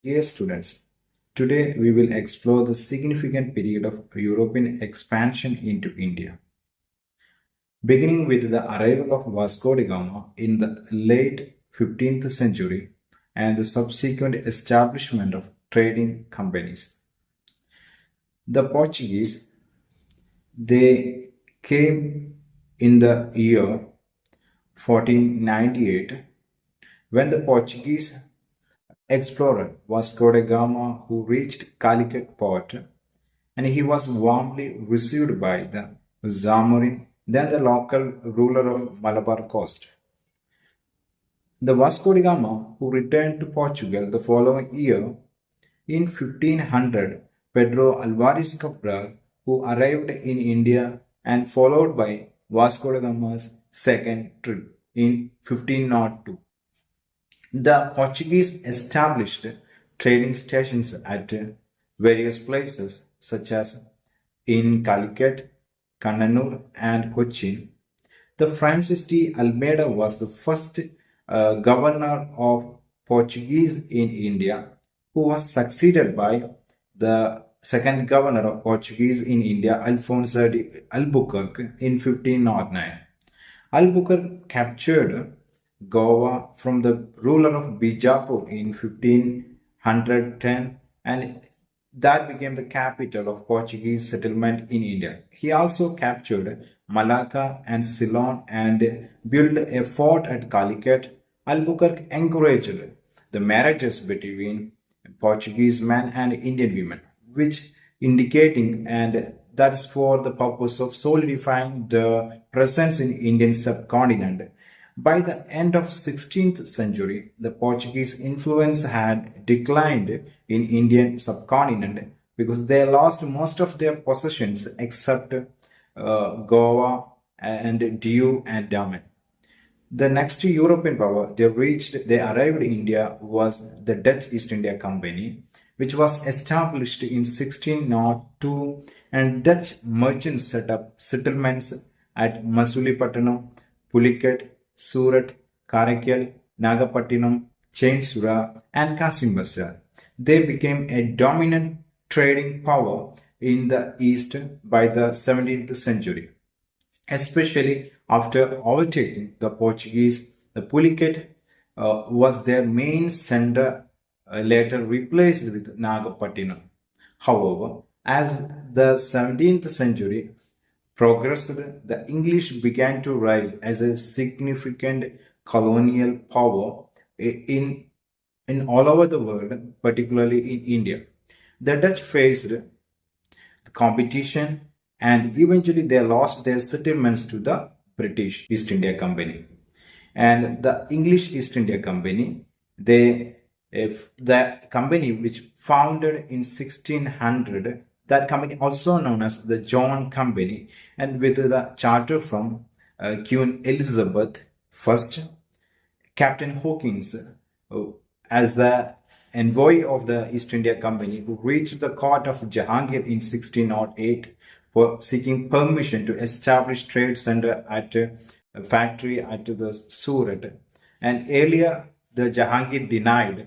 Dear students, today we will explore the significant period of European expansion into India, beginning with the arrival of Vasco da Gama in the late 15th century and the subsequent establishment of trading companies. The Portuguese, they came in the year 1498 when the Portuguese explorer Vasco da Gama, who reached Calicut port, and he was warmly received by the Zamorin, then the local ruler of Malabar coast. The Vasco da Gama, who returned to Portugal the following year, in 1500, Pedro Alvarez Cabral, who arrived in India and followed by Vasco da Gama's second trip in 1502. The Portuguese established trading stations at various places such as in Calicut, Kannanur, and Cochin. The Francis de Almeida was the first governor of Portuguese in India, who was succeeded by the second governor of Portuguese in India, Alfonso de Albuquerque, in 1509. Albuquerque captured Goa from the ruler of Bijapur in 1510, and that became the capital of Portuguese settlement in India. He also captured Malacca and Ceylon and built a fort at Calicut. Albuquerque encouraged the marriages between Portuguese men and Indian women, which indicating and that's for the purpose of solidifying the presence in Indian subcontinent. By the end of 16th century, the Portuguese influence had declined in Indian subcontinent because they lost most of their possessions except Goa and Diu and Daman. The next European power they arrived in India was the Dutch East India Company, which was established in 1602, and Dutch merchants set up settlements at Masulipatanam, Pulicat, Surat, Karaikal, Nagapattinam, Chainsura, and Kasimbasar. They became a dominant trading power in the east by the 17th century, especially after overtaking the Portuguese. The Pulicat was their main center, later replaced with Nagapattinam. However, as the 17th century progressed, the English began to rise as a significant colonial power in, in all over the world, particularly in India. The Dutch faced competition and eventually they lost their settlements to the British East India Company. And the English East India Company, the company which founded in 1600, that company also known as the John Company, and with the charter from Queen Elizabeth I, Captain Hawkins, as the envoy of the East India Company, who reached the court of Jahangir in 1608 for seeking permission to establish trade center at a factory at the Surat. And earlier, the Jahangir denied,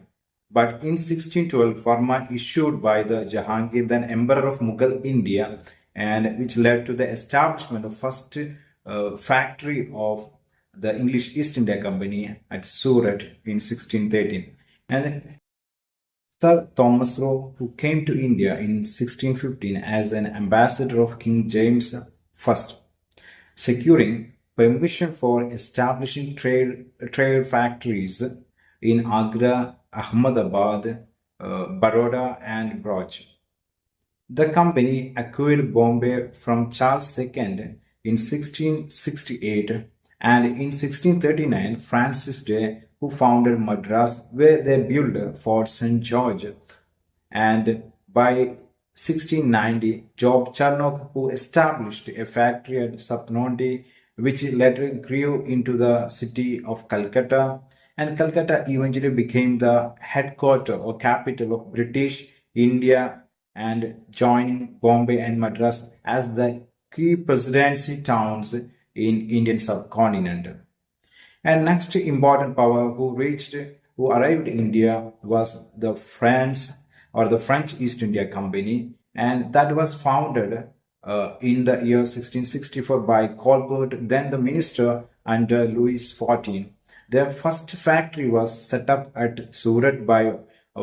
but in 1612, Farman issued by the Jahangir, then Emperor of Mughal India, and which led to the establishment of first factory of the English East India Company at Surat in 1613. And Sir Thomas Roe, who came to India in 1615 as an ambassador of King James I, securing permission for establishing trade factories in Agra, Ahmedabad, Baroda, and Brouch. The company acquired Bombay from Charles II in 1668, and in 1639 Francis Day, who founded Madras, where they built Fort St. George, and by 1690 Job Charnock, who established a factory at Sapnondi, which later grew into the city of Calcutta, and Calcutta eventually became the headquarters or capital of British India, and joining Bombay and Madras as the key presidency towns in Indian subcontinent. And next important power who reached who arrived in India was the French East India Company, and that was founded in the year 1664 by Colbert, then the minister under Louis XIV. Their first factory was set up at Surat by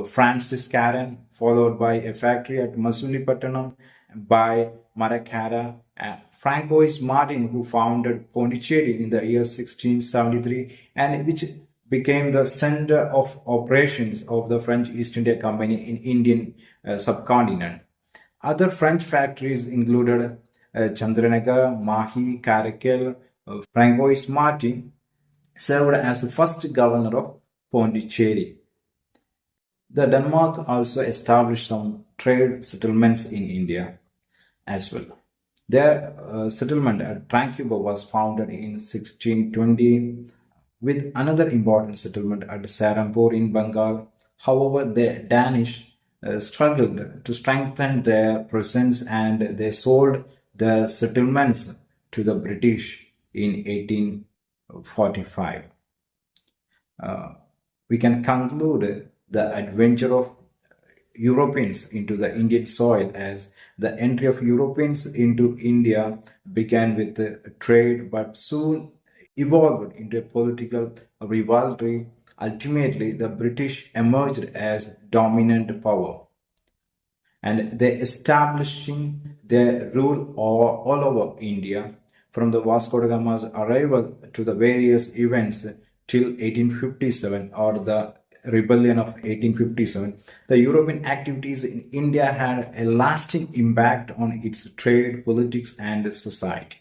Francis Karen, followed by a factory at Masulipatanam by Marakara. Francois Martin, who founded Pondicherry in the year 1673, and which became the center of operations of the French East India Company in Indian subcontinent. Other French factories included Chandranagar, Mahi, Karaikal. Francois Martin served as the first governor of Pondicherry. The Denmark also established some trade settlements in India as well. Their settlement at Tranquebar was founded in 1620 with another important settlement at Serampore in Bengal. However, the Danish struggled to strengthen their presence and they sold their settlements to the British in 1845. We can conclude the adventure of Europeans into the Indian soil as the entry of Europeans into India began with trade but soon evolved into a political rivalry. Ultimately, the British emerged as dominant power and they establishing their rule all over India from the Vasco da Gama's arrival to the various events till 1857 or the rebellion of 1857. The European activities in India had a lasting impact on its trade, politics, and society.